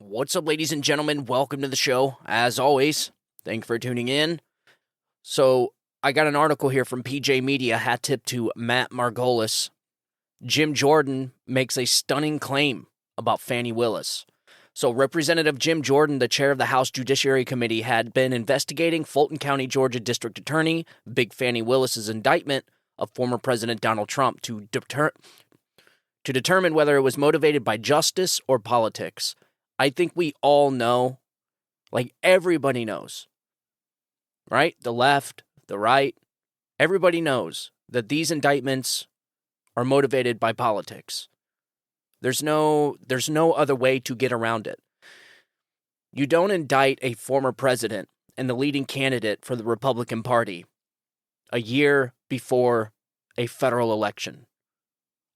What's up, ladies and gentlemen? Welcome to the show. As always, thank you for tuning in. So, I got an article here from PJ Media, hat tip to Matt Margolis. Jim Jordan makes a stunning claim about Fani Willis. So, Representative Jim Jordan, the chair of the House Judiciary Committee, had been investigating Fulton County, Georgia District Attorney Big Fani Willis's indictment of former President Donald Trump to determine whether it was motivated by justice or politics. I think we all know, like everybody knows, right? The left, the right, everybody knows that these indictments are motivated by politics. There's no other way to get around it. You don't indict a former president and the leading candidate for the Republican Party a year before a federal election,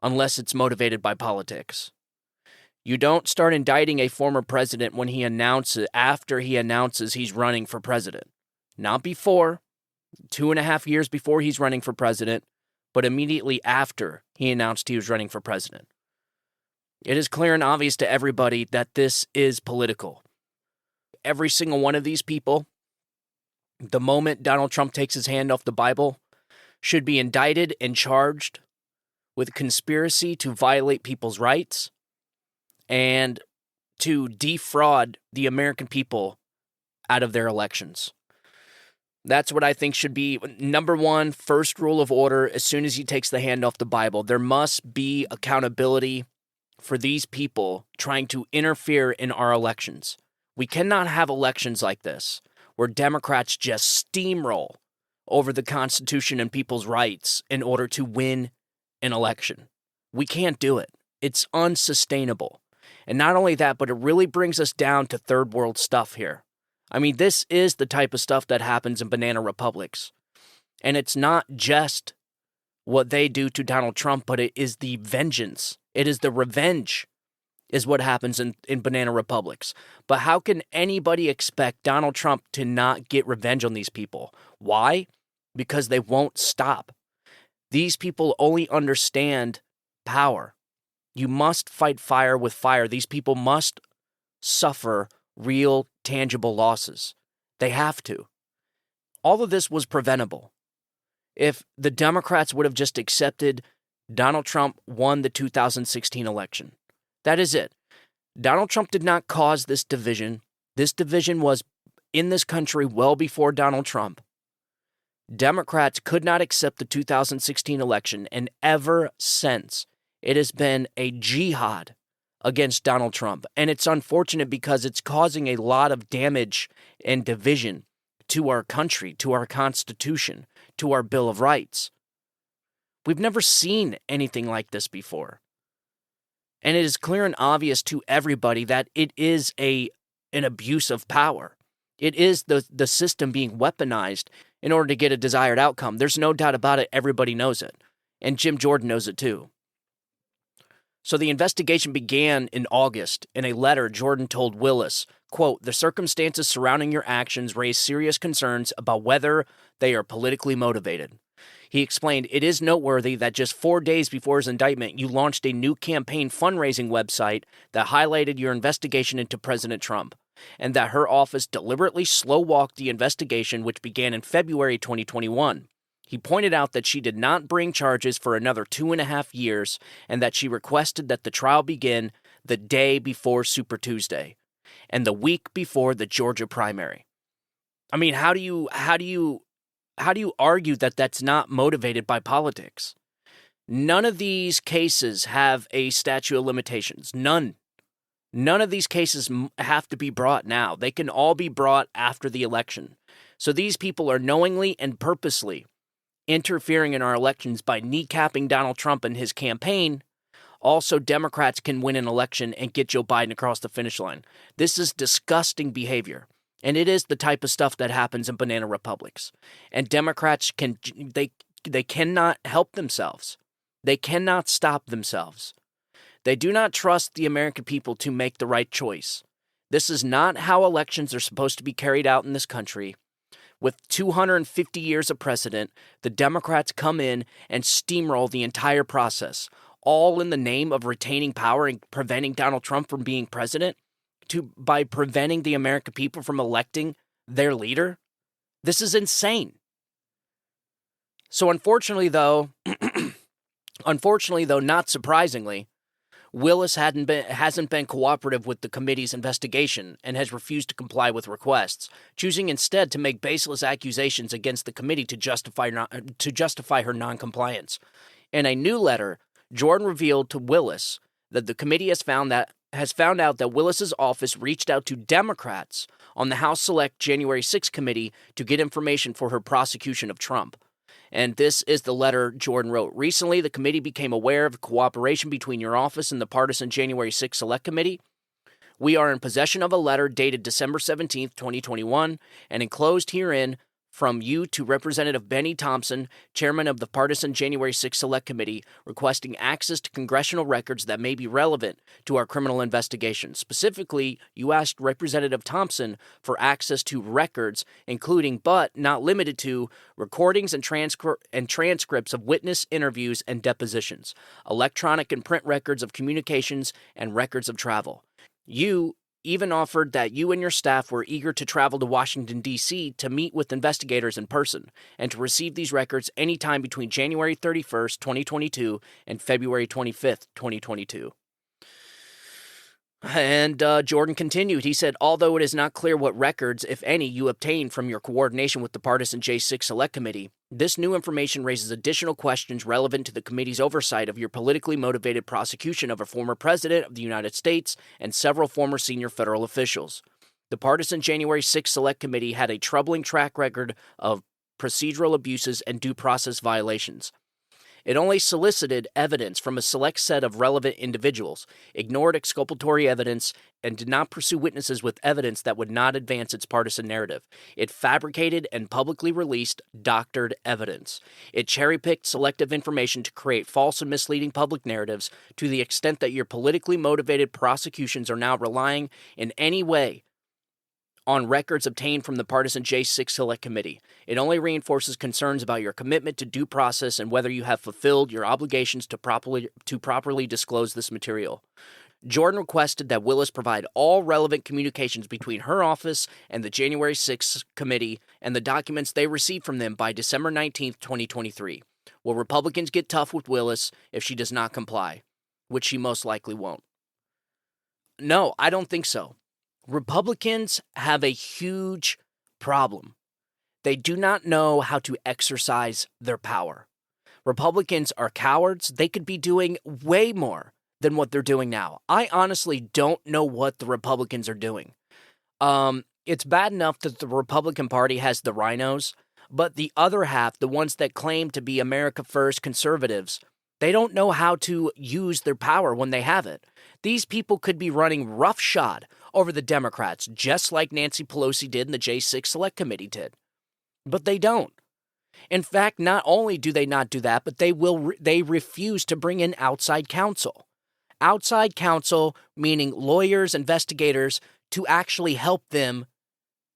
unless it's motivated by politics. You don't start indicting a former president after he announces he's running for president. Not before, 2.5 years before he's running for president, but immediately after he announced he was running for president. It is clear and obvious to everybody that this is political. Every single one of these people, the moment Donald Trump takes his hand off the Bible, should be indicted and charged with conspiracy to violate people's rights and to defraud the American people out of their elections. That's what I think should be number one, first rule of order as soon as he takes the hand off the Bible. There must be accountability for these people trying to interfere in our elections. We cannot have elections like this, where Democrats just steamroll over the Constitution and people's rights in order to win an election. We can't do it. It's unsustainable. And not only that, but it really brings us down to third world stuff here. I mean, this is the type of stuff that happens in banana republics. And it's not just what they do to Donald Trump, but it is the vengeance. It is the revenge is what happens in banana republics. But how can anybody expect Donald Trump to not get revenge on these people? Why? Because they won't stop. These people only understand power. You must fight fire with fire. These people must suffer real, tangible losses. They have to. All of this was preventable. If the Democrats would have just accepted Donald Trump won the 2016 election. That is it. Donald Trump did not cause this division. This division was in this country well before Donald Trump. Democrats could not accept the 2016 election, and ever since, it has been a jihad against Donald Trump. And it's unfortunate because it's causing a lot of damage and division to our country, to our Constitution, to our Bill of Rights. We've never seen anything like this before. And it is clear and obvious to everybody that it is an abuse of power. It is the system being weaponized in order to get a desired outcome. There's no doubt about it. Everybody knows it. And Jim Jordan knows it too. So the investigation began in August. In a letter, Jordan told Willis, quote, "The circumstances surrounding your actions raise serious concerns about whether they are politically motivated." He explained, "It is noteworthy that just 4 days before his indictment, you launched a new campaign fundraising website that highlighted your investigation into President Trump, and that her office deliberately slow-walked the investigation, which began in February 2021. He pointed out that she did not bring charges for another 2.5 years and that she requested that the trial begin the day before Super Tuesday and the week before the Georgia primary." I mean, how do you argue that that's not motivated by politics? None of these cases have a statute of limitations. None. None of these cases have to be brought now. They can all be brought after the election. So these people are knowingly and purposely interfering in our elections by kneecapping Donald Trump and his campaign. Also, Democrats can win an election and get Joe Biden across the finish line. This is disgusting behavior. And it is the type of stuff that happens in banana republics. And Democrats they cannot help themselves. They cannot stop themselves. They do not trust the American people to make the right choice. This is not how elections are supposed to be carried out in this country. With 250 years of precedent, the Democrats come in and steamroll the entire process, all in the name of retaining power and preventing Donald Trump from being president. by preventing the American people from electing their leader? This is insane. So unfortunately, though, not surprisingly, Willis hasn't been cooperative with the committee's investigation and has refused to comply with requests, choosing instead to make baseless accusations against the committee to justify her noncompliance. In a new letter, Jordan revealed to Willis that the committee has found out that Willis's office reached out to Democrats on the House Select January 6 committee to get information for her prosecution of Trump. And this is the letter Jordan wrote. Recently, the committee became aware of cooperation between your office and the partisan January 6 Select Committee. We are in possession of a letter dated December 17, 2021, and enclosed herein from you to Representative Benny Thompson, chairman of the partisan January 6 Select Committee, requesting access to congressional records that may be relevant to our criminal investigation. Specifically, you asked Representative Thompson for access to records, including but not limited to recordings and transcripts of witness interviews and depositions, electronic and print records of communications, and records of travel. You even offered that you and your staff were eager to travel to Washington, D.C. to meet with investigators in person and to receive these records anytime between January 31st, 2022 and February 25th, 2022. And Jordan continued. He said, although it is not clear what records, if any, you obtained from your coordination with the partisan J6 Select Committee, this new information raises additional questions relevant to the committee's oversight of your politically motivated prosecution of a former president of the United States and several former senior federal officials. The partisan January 6 Select Committee had a troubling track record of procedural abuses and due process violations. It only solicited evidence from a select set of relevant individuals, ignored exculpatory evidence, and did not pursue witnesses with evidence that would not advance its partisan narrative. It fabricated and publicly released doctored evidence. It cherry-picked selective information to create false and misleading public narratives to the extent that your politically motivated prosecutions are now relying in any way on records obtained from the partisan J6 Select Committee. It only reinforces concerns about your commitment to due process and whether you have fulfilled your obligations to properly disclose this material. Jordan requested that Willis provide all relevant communications between her office and the January 6th committee and the documents they received from them by December 19, 2023. Will Republicans get tough with Willis if she does not comply? Which she most likely won't. No, I don't think so. Republicans have a huge problem. They do not know how to exercise their power. Republicans are cowards. They could be doing way more than what they're doing now. I honestly don't know what the Republicans are doing. It's bad enough that the Republican Party has the rhinos, but the other half, the ones that claim to be America First conservatives, they don't know how to use their power when they have it. These people could be running roughshod over the Democrats, just like Nancy Pelosi did and the J6 Select Committee did. But they don't. In fact, not only do they not do that, but they refuse to bring in outside counsel. Outside counsel, meaning lawyers, investigators, to actually help them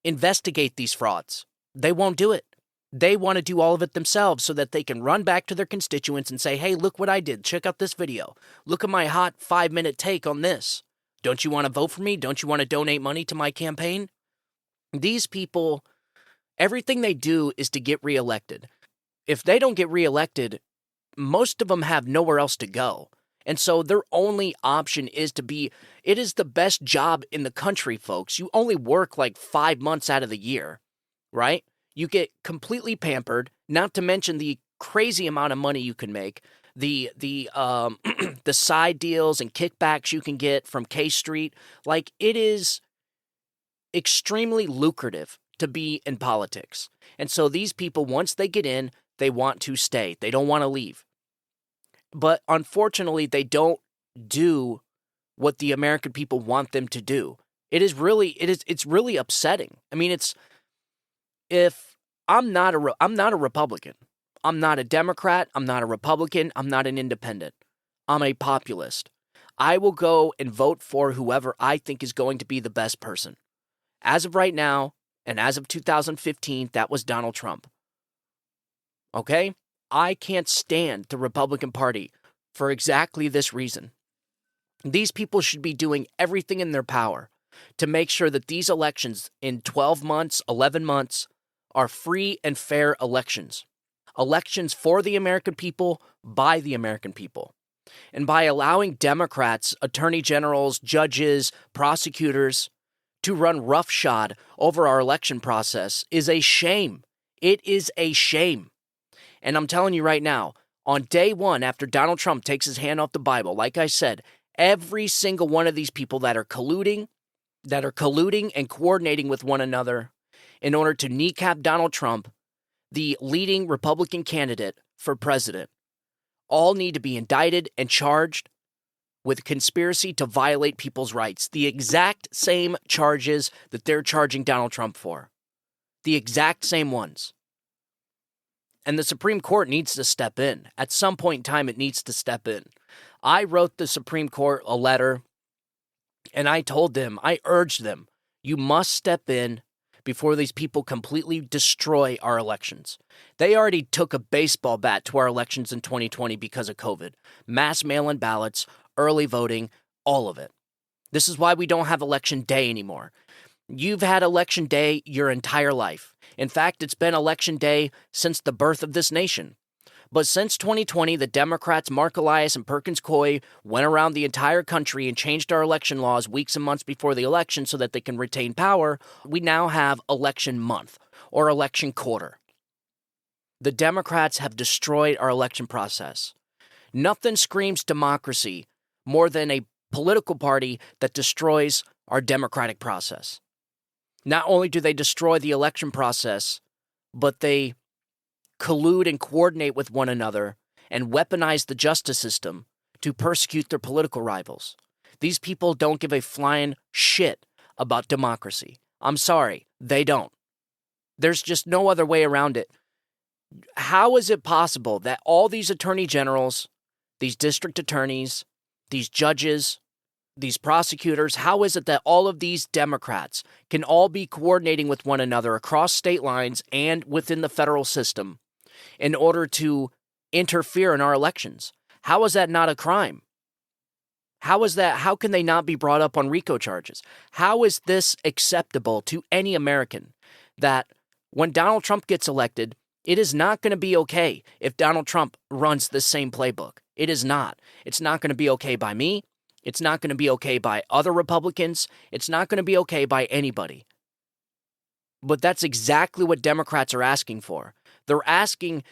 investigate these frauds. They won't do it. They want to do all of it themselves so that they can run back to their constituents and say, hey, look what I did. Check out this video. Look at my hot 5-minute take on this. Don't you want to vote for me? Don't you want to donate money to my campaign? These people, everything they do is to get reelected. If they don't get reelected, most of them have nowhere else to go. And so their only option is it is the best job in the country, folks. You only work like 5 months out of the year, right? You get completely pampered, not to mention the crazy amount of money you can make, the the side deals and kickbacks you can get from K Street. Like, it is extremely lucrative to be in politics. And so these people, once they get in, they want to stay. They don't want to leave. But unfortunately, they don't do what the American people want them to do. It's really upsetting. I mean, if I'm not a Republican, I'm not a Democrat, I'm not a Republican, I'm not an independent. I'm a populist. I will go and vote for whoever I think is going to be the best person. As of right now, and as of 2015, that was Donald Trump. Okay? I can't stand the Republican Party for exactly this reason. These people should be doing everything in their power to make sure that these elections in 12 months, 11 months, are free and fair elections. Elections for the American people, by the American people. And by allowing Democrats, attorney generals, judges, prosecutors to run roughshod over our election process is a shame. It is a shame. And I'm telling you right now, on day one, after Donald Trump takes his hand off the Bible, like I said, every single one of these people that are colluding and coordinating with one another in order to kneecap Donald Trump, the leading Republican candidate for president, all need to be indicted and charged with conspiracy to violate people's rights. The exact same charges that they're charging Donald Trump for. The exact same ones. And the Supreme Court needs to step in. At some point in time, it needs to step in. I wrote the Supreme Court a letter, and I told them, I urged them, you must step in before these people completely destroy our elections. They already took a baseball bat to our elections in 2020 because of COVID. Mass mail-in ballots, early voting, all of it. This is why we don't have election day anymore. You've had election day your entire life. In fact, it's been election day since the birth of this nation. But since 2020, the Democrats, Mark Elias and Perkins Coie, went around the entire country and changed our election laws weeks and months before the election so that they can retain power. We now have election month or election quarter. The Democrats have destroyed our election process. Nothing screams democracy more than a political party that destroys our democratic process. Not only do they destroy the election process, but they collude and coordinate with one another and weaponize the justice system to persecute their political rivals. These people don't give a flying shit about democracy. I'm sorry, they don't. There's just no other way around it. How is it possible that all these attorney generals, these district attorneys, these judges, these prosecutors, how is it that all of these Democrats can all be coordinating with one another across state lines and within the federal system in order to interfere in our elections? How is that not a crime? How is that? How can they not be brought up on RICO charges? How is this acceptable to any American that when Donald Trump gets elected, it is not going to be okay if Donald Trump runs the same playbook? It is not. It's not going to be okay by me. It's not going to be okay by other Republicans. It's not going to be okay by anybody. But that's exactly what Democrats are asking for. They're asking,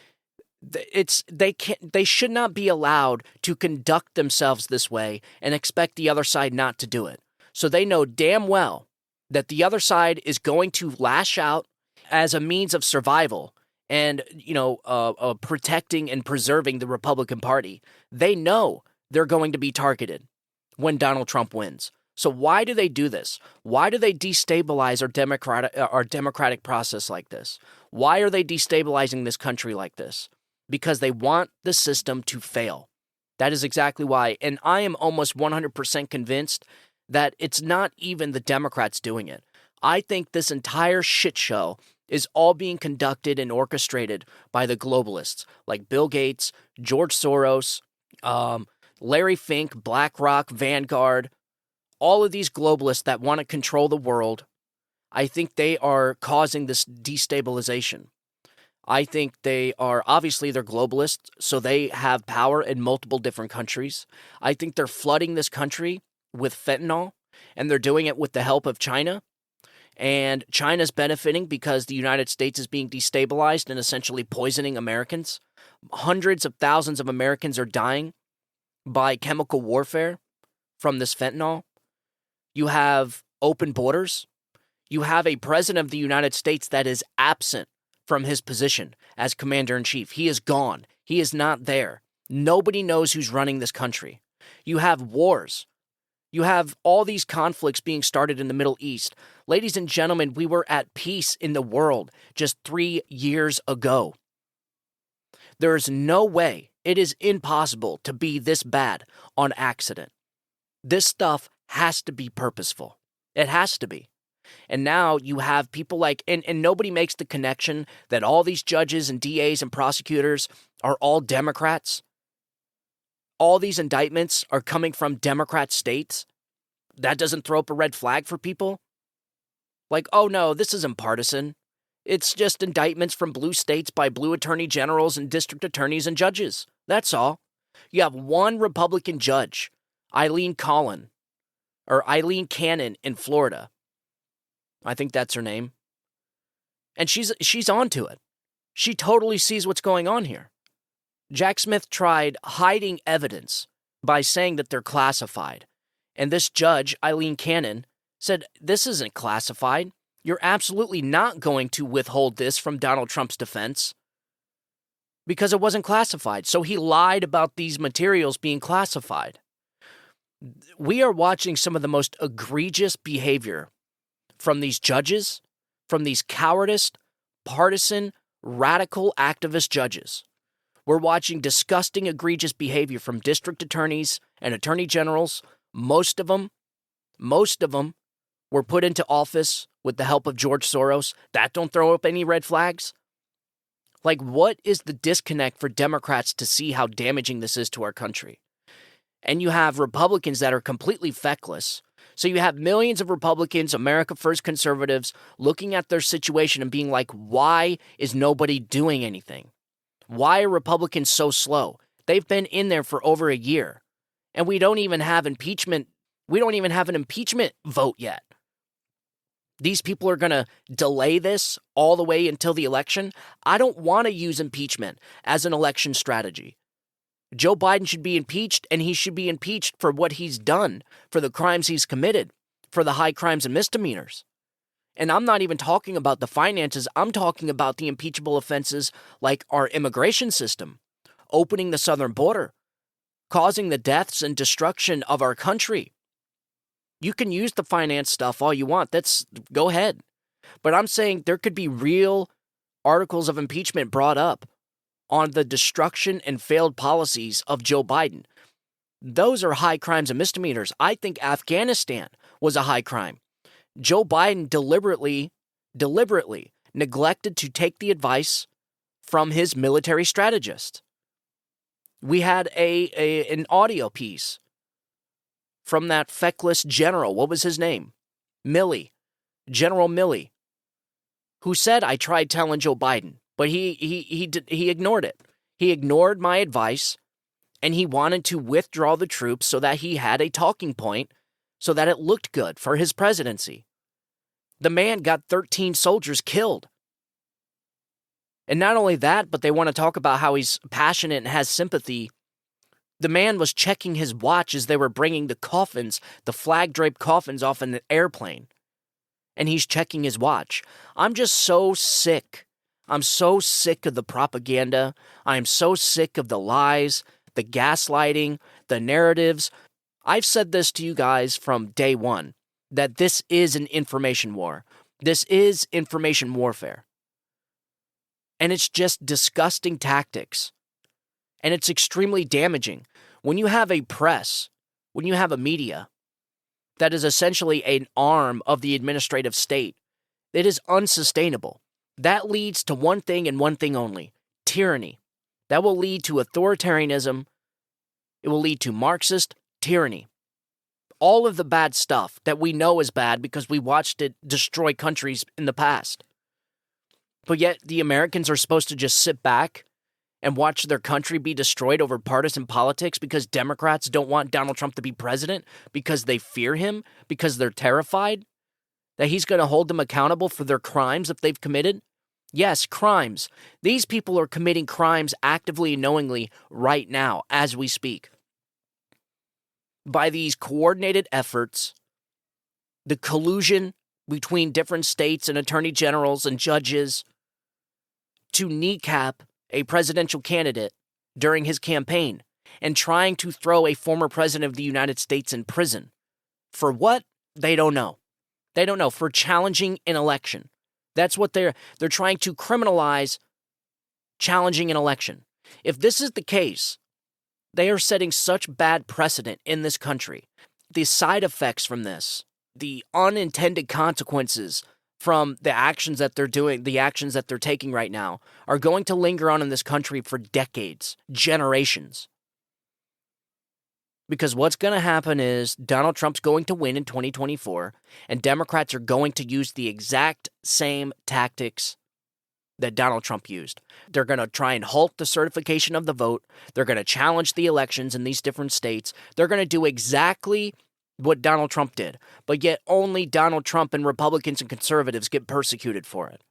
they should not be allowed to conduct themselves this way and expect the other side not to do it. So they know damn well that the other side is going to lash out as a means of survival and, protecting and preserving the Republican Party. They know they're going to be targeted when Donald Trump wins. So why do they do this? Why do they destabilize our democratic process like this? Why are they destabilizing this country like this? Because they want the system to fail. That is exactly why. And I am almost 100% convinced that it's not even the Democrats doing it. I think this entire shit show is all being conducted and orchestrated by the globalists like Bill Gates, George Soros, Larry Fink, BlackRock, Vanguard, all of these globalists that want to control the world. I think they are causing this destabilization. I think they're globalists, so they have power in multiple different countries. I think they're flooding this country with fentanyl, and they're doing it with the help of China. And China's benefiting because the United States is being destabilized and essentially poisoning Americans. Hundreds of thousands of Americans are dying by chemical warfare from this fentanyl. You have open borders. You have a president of the United States that is absent from his position as commander-in-chief. He is gone. He is not there. Nobody knows who's running this country. You have wars. You have all these conflicts being started in the Middle East. Ladies and gentlemen, we were at peace in the world just 3 years ago. There is no way, it is impossible to be this bad on accident. This stuff has to be purposeful. It has to be. And now you have people like, and nobody makes the connection that all these judges and DAs and prosecutors are all Democrats. All these indictments are coming from Democrat states. That doesn't throw up a red flag for people? Like, oh no, this isn't partisan. It's just indictments from blue states by blue attorney generals and district attorneys and judges. That's all. You have one Republican judge, Eileen Cannon in Florida. I think that's her name. And she's onto it. She totally sees what's going on here. Jack Smith tried hiding evidence by saying that they're classified. And this judge, Eileen Cannon, said, this isn't classified. You're absolutely not going to withhold this from Donald Trump's defense because it wasn't classified. So he lied about these materials being classified. We are watching some of the most egregious behavior from these judges, from these cowardice, partisan, radical activist judges. We're watching disgusting, egregious behavior from district attorneys and attorney generals. Most of them were put into office with the help of George Soros. That don't throw up any red flags? Like, what is the disconnect for Democrats to see how damaging this is to our country? And you have Republicans that are completely feckless. So you have millions of Republicans, America First conservatives, looking at their situation and being like, why is nobody doing anything? Why are Republicans so slow? They've been in there for over a year. And we don't even have impeachment. We don't even have an impeachment vote yet. These people are going to delay this all the way until the election. I don't want to use impeachment as an election strategy. Joe Biden should be impeached, and he should be impeached for what he's done, for the crimes he's committed, for the high crimes and misdemeanors. And I'm not even talking about the finances. I'm talking about the impeachable offenses like our immigration system, opening the southern border, causing the deaths and destruction of our country. You can use the finance stuff all you want. Go ahead. But I'm saying there could be real articles of impeachment brought up on the destruction and failed policies of Joe Biden. Those are high crimes and misdemeanors. I think Afghanistan was a high crime. Joe Biden deliberately neglected to take the advice from his military strategist. We had an audio piece from that feckless general. What was his name? General Milley, who said, I tried telling Joe Biden, but he ignored it. He ignored my advice, and he wanted to withdraw the troops so that he had a talking point, so that it looked good for his presidency. The man got 13 soldiers killed. And not only that, but they want to talk about how he's passionate and has sympathy. The man was checking his watch as they were bringing the coffins, the flag-draped coffins off an airplane. And he's checking his watch. I'm just so sick. I'm so sick of the propaganda. I'm so sick of the lies, the gaslighting, the narratives. I've said this to you guys from day one, that this is an information war. This is information warfare. And it's just disgusting tactics. And it's extremely damaging. When you have a press, when you have a media that is essentially an arm of the administrative state, it is unsustainable. That leads to one thing and one thing only: tyranny. That will lead to authoritarianism. It will lead to Marxist tyranny. All of the bad stuff that we know is bad because we watched it destroy countries in the past. But yet the Americans are supposed to just sit back and watch their country be destroyed over partisan politics because Democrats don't want Donald Trump to be president, because they fear him, because they're terrified that he's going to hold them accountable for their crimes if they've committed. Yes, crimes. These people are committing crimes actively and knowingly right now as we speak. By these coordinated efforts, the collusion between different states and attorney generals and judges to kneecap a presidential candidate during his campaign and trying to throw a former president of the United States in prison. For what? They don't know. They don't know. For challenging an election. That's what they're trying to criminalize, challenging an election. If this is the case, they are setting such bad precedent in this country. The side effects from this, the unintended consequences from the actions that they're doing, the actions that they're taking right now, are going to linger on in this country for decades, generations. Because what's going to happen is Donald Trump's going to win in 2024, and Democrats are going to use the exact same tactics that Donald Trump used. They're going to try and halt the certification of the vote. They're going to challenge the elections in these different states. They're going to do exactly what Donald Trump did, but yet only Donald Trump and Republicans and conservatives get persecuted for it.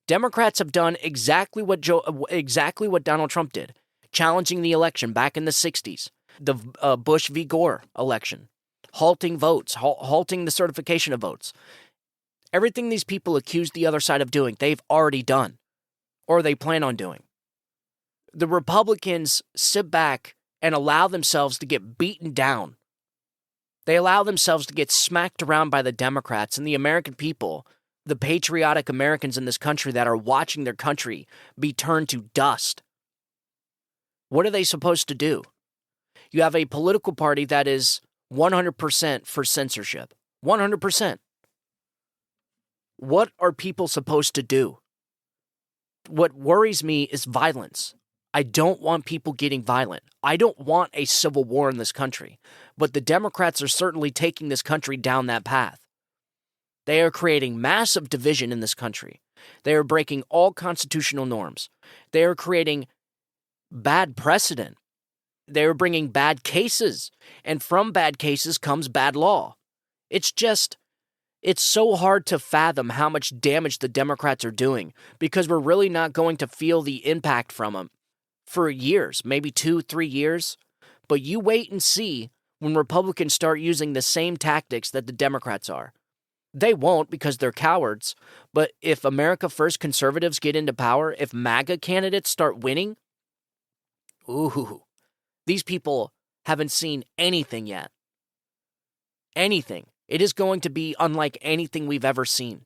Democrats have done exactly what Donald Trump did, challenging the election back in the 60s, the Bush v. Gore election, halting votes, halting the certification of votes. Everything these people accuse the other side of doing, they've already done, or they plan on doing. The Republicans sit back and allow themselves to get beaten down. They allow themselves to get smacked around by the Democrats, and the American people, the patriotic Americans in this country that are watching their country be turned to dust. What are they supposed to do? You have a political party that is 100% for censorship. 100%. What are people supposed to do? What worries me is violence. I don't want people getting violent. I don't want a civil war in this country. But the Democrats are certainly taking this country down that path. They are creating massive division in this country. They are breaking all constitutional norms. They are creating bad precedent. They are bringing bad cases. And from bad cases comes bad law. It's so hard to fathom how much damage the Democrats are doing because we're really not going to feel the impact from them for years, maybe 2-3 years. But you wait and see when Republicans start using the same tactics that the Democrats are. They won't because they're cowards. But if America First conservatives get into power, if MAGA candidates start winning, these people haven't seen anything yet. Anything. It is going to be unlike anything we've ever seen.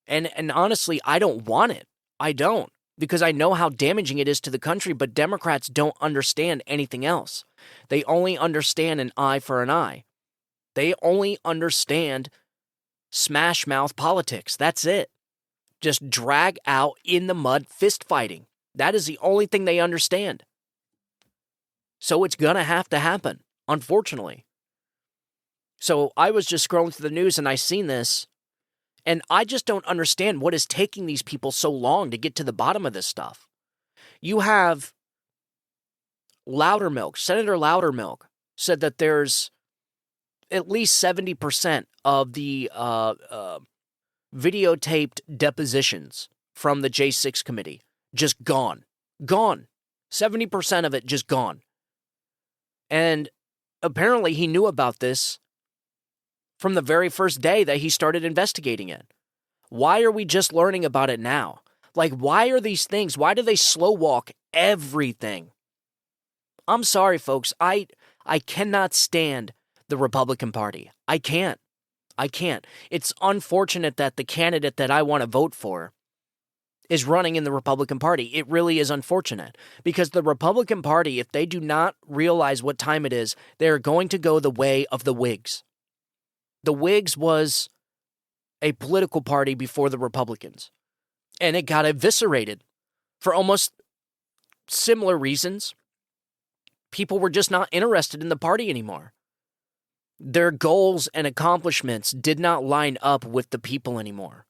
And honestly, I don't want it. I don't. Because I know how damaging it is to the country, but Democrats don't understand anything else. They only understand an eye for an eye. They only understand smash mouth politics. That's it. Just drag out in the mud fist fighting. That is the only thing they understand. So it's going to have to happen, unfortunately. So I was just scrolling through the news and I seen this, and I just don't understand what is taking these people so long to get to the bottom of this stuff. You have Loudermilk, Senator Loudermilk, said that there's at least 70% of the videotaped depositions from the J6 committee just gone. Gone. 70% of it just gone. And apparently he knew about this from the very first day that he started investigating it. Why are we just learning about it now? Like, why are these things? Why do they slow walk everything? I'm sorry, folks. I cannot stand the Republican Party. I can't. It's unfortunate that the candidate that I want to vote for is running in the Republican Party. It really is unfortunate because the Republican Party, if they do not realize what time it is, they're going to go the way of the Whigs. The Whigs was a political party before the Republicans, and it got eviscerated for almost similar reasons. People were just not interested in the party anymore. Their goals and accomplishments did not line up with the people anymore.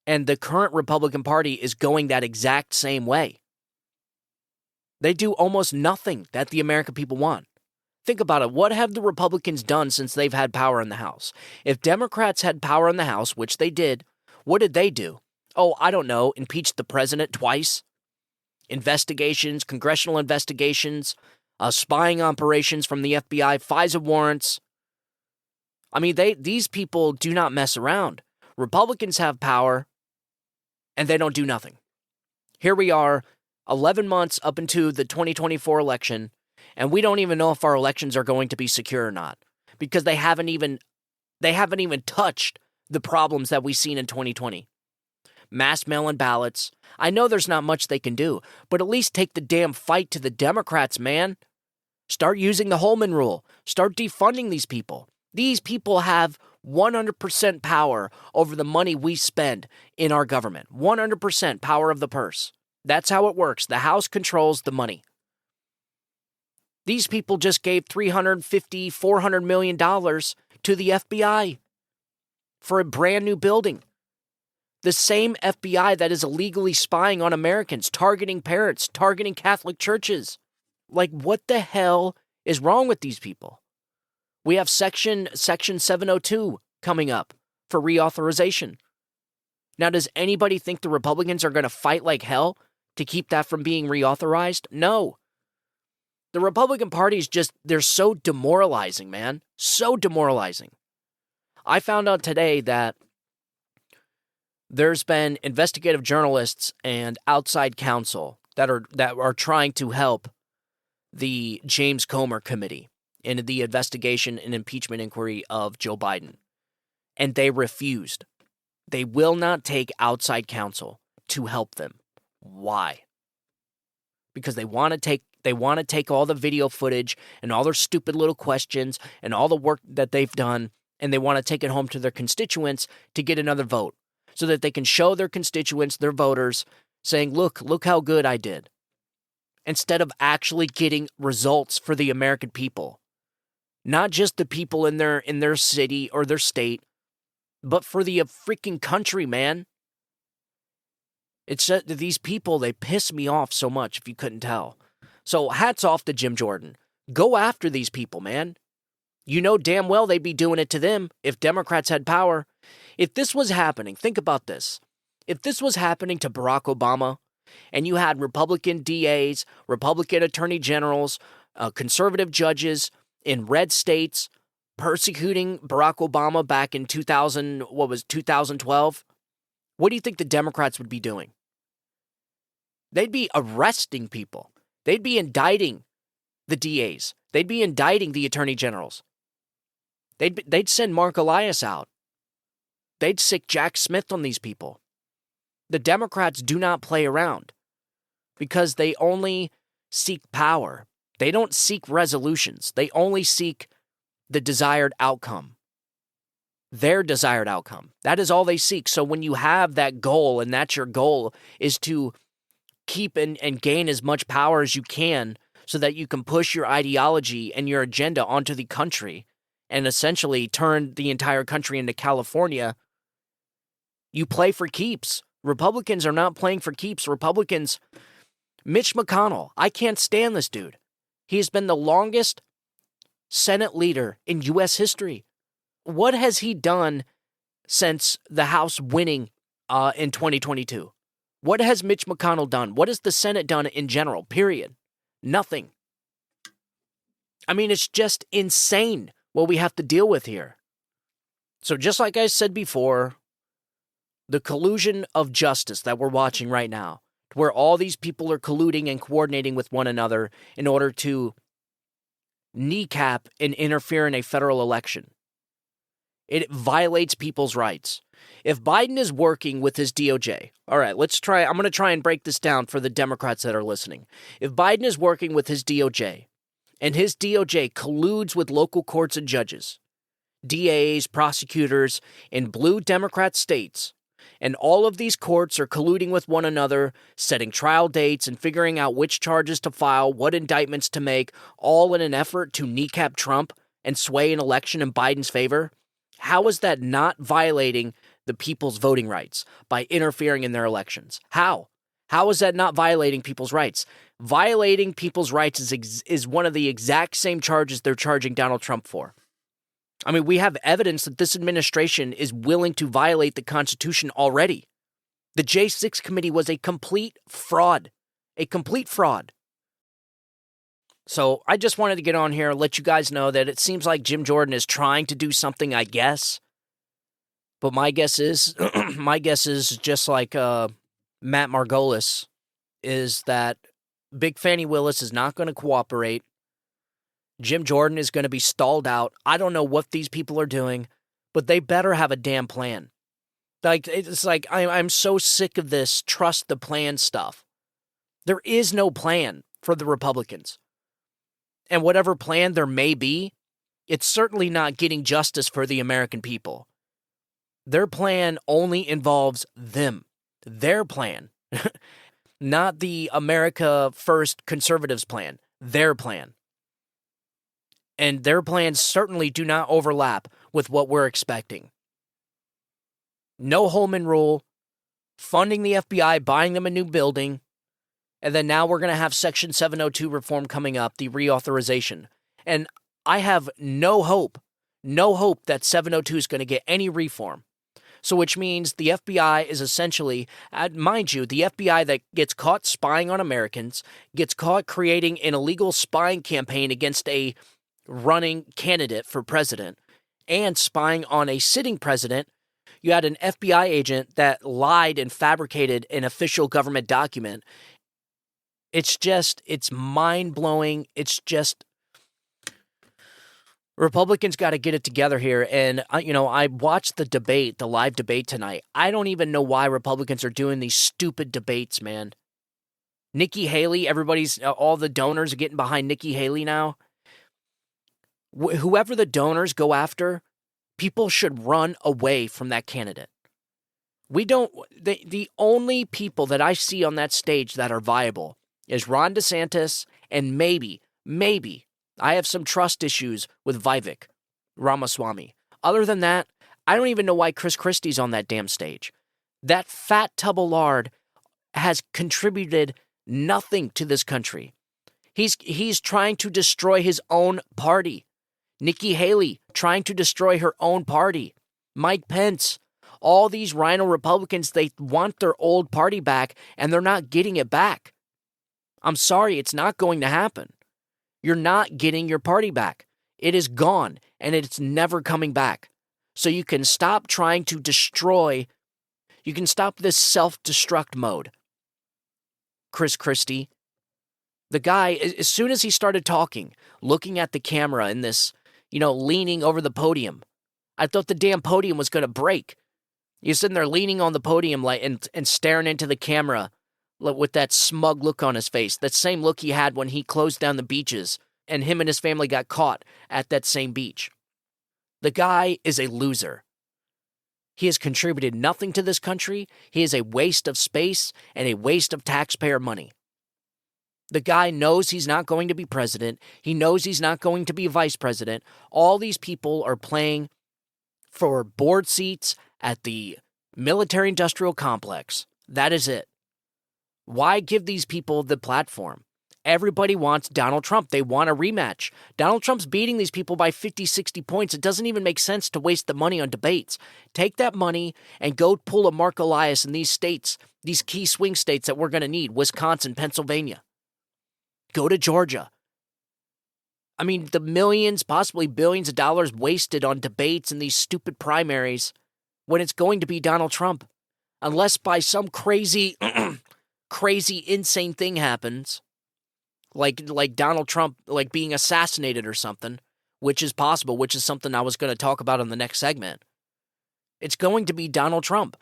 And the current Republican Party is going that exact same way. They do almost nothing that the American people want. Think about it. What have the Republicans done since they've had power in the House? If Democrats had power in the House, which they did, what did they do? Oh, I don't know. Impeach the president twice? Investigations, congressional investigations, spying operations from the FBI, FISA warrants. I mean, these people do not mess around. Republicans have power, and they don't do nothing. Here we are, 11 months up into the 2024 election, and we don't even know if our elections are going to be secure or not because they haven't even touched the problems that we've seen in 2020. Mass mail-in ballots. I know there's not much they can do, but at least take the damn fight to the Democrats, man. Start using the Holman rule. Start defunding these people. These people have 100% power over the money we spend in our government. 100% power of the purse. That's how it works. The House controls the money. These people just gave $350, $400 million to the FBI for a brand new building. The same FBI that is illegally spying on Americans, targeting parents, targeting Catholic churches. Like, what the hell is wrong with these people? We have Section 702 coming up for reauthorization. Now, does anybody think the Republicans are going to fight like hell to keep that from being reauthorized? No. The Republican Party is just, they're so demoralizing, man. So demoralizing. I found out today that there's been investigative journalists and outside counsel that are trying to help the James Comer Committee in the investigation and impeachment inquiry of Joe Biden. And they refused. They will not take outside counsel to help them. Why? Because they want to take all the video footage and all their stupid little questions and all the work that they've done, and they want to take it home to their constituents to get another vote so that they can show their constituents, their voters, saying, look how good I did, instead of actually getting results for the American people. Not just the people in their city or their state, but for the freaking country, man. It's that these people, they piss me off so much, if you couldn't tell. So hats off to Jim Jordan. Go after these people, man. You know damn well they'd be doing it to them if Democrats had power. If this was happening, think about this. If this was happening to Barack Obama, and you had Republican DAs, Republican attorney generals, conservative judges in red states persecuting Barack Obama back in 2012, what do you think the Democrats would be doing? They'd be arresting people. They'd be indicting the DAs. They'd be indicting the attorney generals. They'd send Mark Elias out. They'd sick Jack Smith on these people. The Democrats do not play around because they only seek power. They don't seek resolutions. They only seek the desired outcome. Their desired outcome. That is all they seek. So when you have that goal, and that's your goal, is to keep and gain as much power as you can so that you can push your ideology and your agenda onto the country and essentially turn the entire country into California, you play for keeps. Republicans are not playing for keeps. Republicans, Mitch McConnell, I can't stand this dude. He has been the longest Senate leader in U.S. history. What has he done since the House winning in 2022? What has Mitch McConnell done? What has the Senate done in general? Period. Nothing. I mean, it's just insane what we have to deal with here. So just like I said before, the collusion of justice that we're watching right now, where all these people are colluding and coordinating with one another in order to kneecap and interfere in a federal election. It violates people's rights. If Biden is working with his DOJ, all right, I'm going to try and break this down for the Democrats that are listening. If Biden is working with his DOJ, and his DOJ colludes with local courts and judges, DAs, prosecutors in blue Democrat states, and all of these courts are colluding with one another, setting trial dates and figuring out which charges to file, what indictments to make, all in an effort to kneecap Trump and sway an election in Biden's favor, how is that not violating the people's voting rights by interfering in their elections? How? How is that not violating people's rights? Violating people's rights is one of the exact same charges they're charging Donald Trump for. I mean, we have evidence that this administration is willing to violate the Constitution already. The J6 committee was a complete fraud. A complete fraud. So I just wanted to get on here and let you guys know that it seems like Jim Jordan is trying to do something, I guess. But my guess is just like Matt Margolis, is that Big Fani Willis is not going to cooperate. Jim Jordan is going to be stalled out. I don't know what these people are doing, but they better have a damn plan. Like, it's like, I'm so sick of this trust the plan stuff. There is no plan for the Republicans. And whatever plan there may be, it's certainly not getting justice for the American people. Their plan only involves them. Their plan. Not the America First conservatives' plan. Their plan. And their plans certainly do not overlap with what we're expecting. No Holman rule, funding the FBI, buying them a new building, and then now we're going to have Section 702 reform coming up, the reauthorization. And I have no hope that 702 is going to get any reform. So which means the FBI is essentially, mind you, the FBI that gets caught spying on Americans, gets caught creating an illegal spying campaign against a running candidate for president, and spying on a sitting president. You had an FBI agent that lied and fabricated an official government document. It's mind-blowing. It's just, Republicans got to get it together here. And, I watched the live debate tonight. I don't even know why Republicans are doing these stupid debates, man. Nikki Haley, all the donors are getting behind Nikki Haley now. Whoever the donors go after, people should run away from that candidate. The only people that I see on that stage that are viable is Ron DeSantis and maybe, I have some trust issues with Vivek Ramaswamy. Other than that, I don't even know why Chris Christie's on that damn stage. That fat tub of lard has contributed nothing to this country. He's trying to destroy his own party. Nikki Haley trying to destroy her own party. Mike Pence. All these rhino Republicans, they want their old party back, and they're not getting it back. I'm sorry, it's not going to happen. You're not getting your party back. It is gone, and it's never coming back. So you can stop trying to destroy. You can stop this self-destruct mode. Chris Christie. The guy, as soon as he started talking, looking at the camera in this, leaning over the podium, I thought the damn podium was going to break. He's sitting there leaning on the podium and staring into the camera with that smug look on his face, that same look he had when he closed down the beaches and him and his family got caught at that same beach. The guy is a loser. He has contributed nothing to this country. He is a waste of space and a waste of taxpayer money. The guy knows he's not going to be president. He knows he's not going to be vice president. All these people are playing for board seats at the military-industrial complex. That is it. Why give these people the platform? Everybody wants Donald Trump. They want a rematch. Donald Trump's beating these people by 50, 60 points. It doesn't even make sense to waste the money on debates. Take that money and go pull a Mark Elias in these states, these key swing states that we're going to need, Wisconsin, Pennsylvania. Go to Georgia. I mean, the millions, possibly billions of dollars wasted on debates and these stupid primaries when it's going to be Donald Trump. Unless by some crazy, insane thing happens, like Donald Trump, being assassinated or something, which is possible, which is something I was going to talk about in the next segment. It's going to be Donald Trump.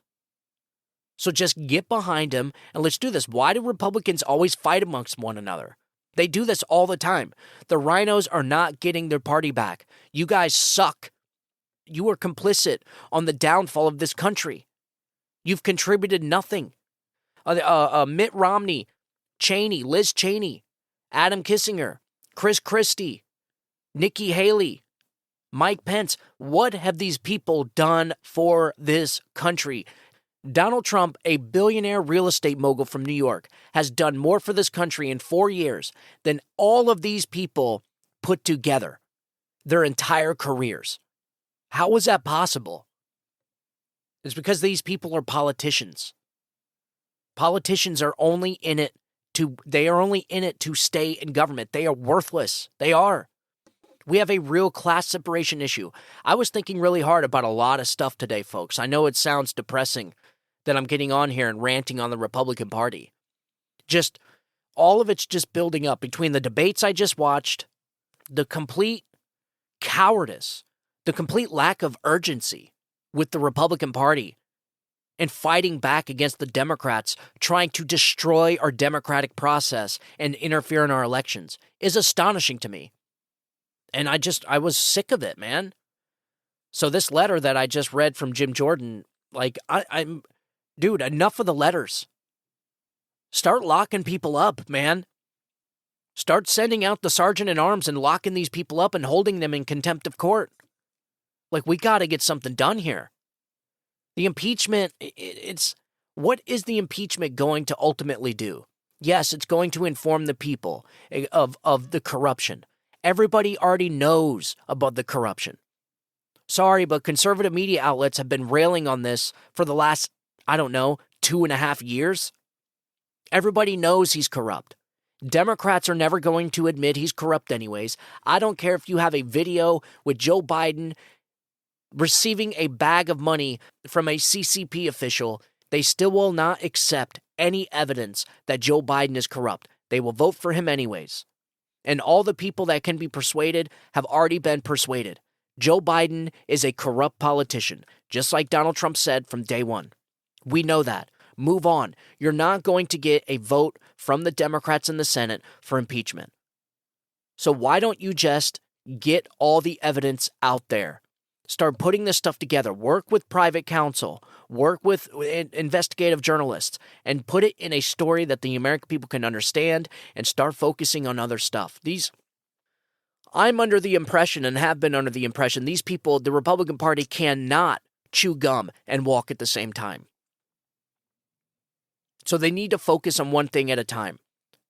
So just get behind him and let's do this. Why do Republicans always fight amongst one another? They do this all the time. The rhinos are not getting their party back. You guys suck. You are complicit on the downfall of this country. You've contributed nothing. Mitt Romney, Cheney, Liz Cheney, Adam Kissinger, Chris Christie, Nikki Haley, Mike Pence. What have these people done for this country? Donald Trump, a billionaire real estate mogul from New York, has done more for this country in 4 years than all of these people put together, their entire careers. How was that possible? It's because these people are politicians. Politicians are only in it to stay in government. They are worthless. They are. We have a real class separation issue. I was thinking really hard about a lot of stuff today, folks. I know it sounds depressing that I'm getting on here and ranting on the Republican Party. Just, all of it's just building up between the debates I just watched, the complete cowardice, the complete lack of urgency with the Republican Party, and fighting back against the Democrats trying to destroy our democratic process and interfere in our elections is astonishing to me. And I was sick of it, man. So this letter that I just read from Jim Jordan, dude, enough of the letters. Start locking people up, man. Start sending out the sergeant at arms and locking these people up and holding them in contempt of court. Like, we got to get something done here. The impeachment, what is the impeachment going to ultimately do? Yes, it's going to inform the people of the corruption. Everybody already knows about the corruption. Sorry, but conservative media outlets have been railing on this for the last, 2.5 years. Everybody knows he's corrupt. Democrats are never going to admit he's corrupt anyways. I don't care if you have a video with Joe Biden receiving a bag of money from a CCP official. They still will not accept any evidence that Joe Biden is corrupt. They will vote for him anyways. And all the people that can be persuaded have already been persuaded. Joe Biden is a corrupt politician, just like Donald Trump said from day one. We know that. Move on. You're not going to get a vote from the Democrats in the Senate for impeachment. So why don't you just get all the evidence out there? Start putting this stuff together. Work with private counsel. Work with investigative journalists and put it in a story that the American people can understand and start focusing on other stuff. I'm under the impression and have been under the impression these people, the Republican Party, cannot chew gum and walk at the same time. So they need to focus on one thing at a time.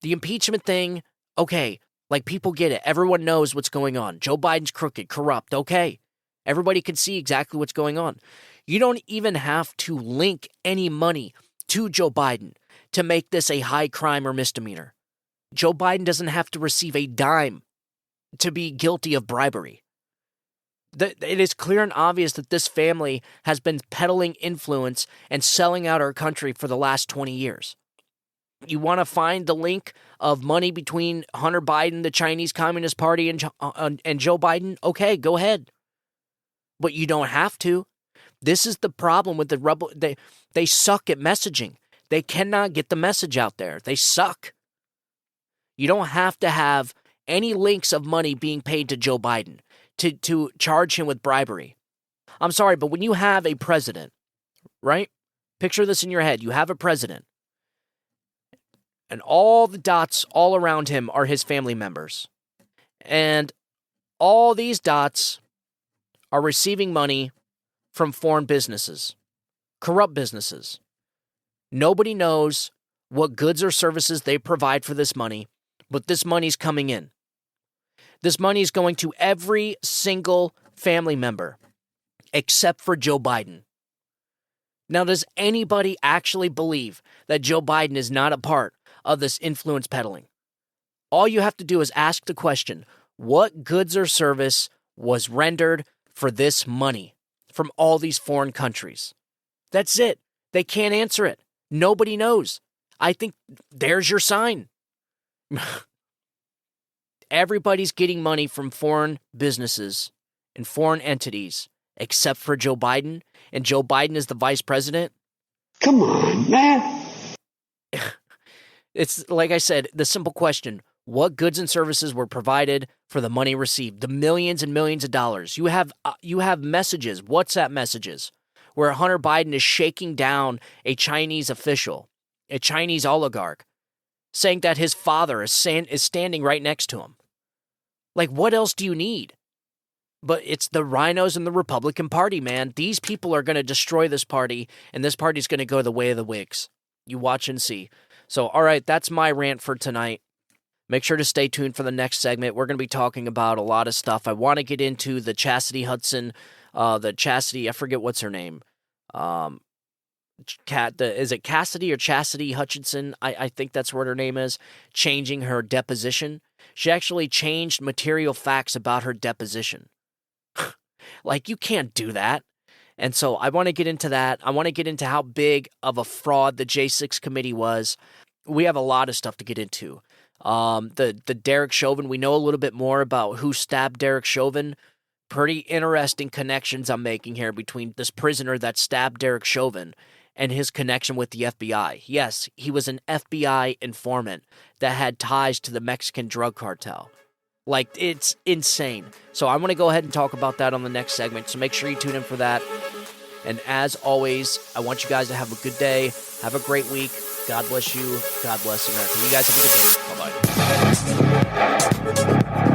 The impeachment thing, okay, like people get it. Everyone knows what's going on. Joe Biden's crooked, corrupt, okay. Everybody can see exactly what's going on. You don't even have to link any money to Joe Biden to make this a high crime or misdemeanor. Joe Biden doesn't have to receive a dime to be guilty of bribery. It is clear and obvious that this family has been peddling influence and selling out our country for the last 20 years. You want to find the link of money between Hunter Biden, the Chinese Communist Party, and Joe Biden? Okay, go ahead. But you don't have to. This is the problem with the rebel. They suck at messaging. They cannot get the message out there. They suck. You don't have to have any links of money being paid to Joe Biden to charge him with bribery. I'm sorry, but when you have a president, right? Picture this in your head. You have a president, and all the dots all around him are his family members. And all these dots are receiving money from foreign businesses, corrupt businesses. Nobody knows what goods or services they provide for this money, but this money's coming in. This money is going to every single family member except for Joe Biden. Now, does anybody actually believe that Joe Biden is not a part of this influence peddling? All you have to do is ask the question, what goods or service was rendered for this money from all these foreign countries? That's it. They can't answer it. Nobody knows. I think there's your sign. Everybody's getting money from foreign businesses and foreign entities except for Joe Biden, and Joe Biden is the vice president. Come on, man. It's like I said, the simple question, what goods and services were provided for the money received, the millions and millions of dollars? You have messages, WhatsApp messages, where Hunter Biden is shaking down a Chinese official, a Chinese oligarch, saying that his father is standing right next to him. Like, what else do you need? But it's the rhinos and the Republican Party, man. These people are going to destroy this party, and this party's going to go the way of the Whigs. You watch and see. So, all right, that's my rant for tonight. Make sure to stay tuned for the next segment. We're going to be talking about a lot of stuff. I want to get into the Chastity Hudson, I forget what's her name. Is it Cassidy or Chastity Hutchinson? I think that's what her name is. Changing her deposition. She actually changed material facts about her deposition. Like, you can't do that. And so I want to get into that. I want to get into how big of a fraud the J6 committee was. We have a lot of stuff to get into. The Derek Chauvin, we know a little bit more about who stabbed Derek Chauvin. Pretty interesting connections I'm making here between this prisoner that stabbed Derek Chauvin and his connection with the FBI. Yes, he was an FBI informant that had ties to the Mexican drug cartel. Like, it's insane. So I want to go ahead and talk about that on the next segment, so make sure you tune in for that. And as always, I want you guys to have a good day, have a great week. God bless you. God bless America. You guys have a good day. Bye-bye.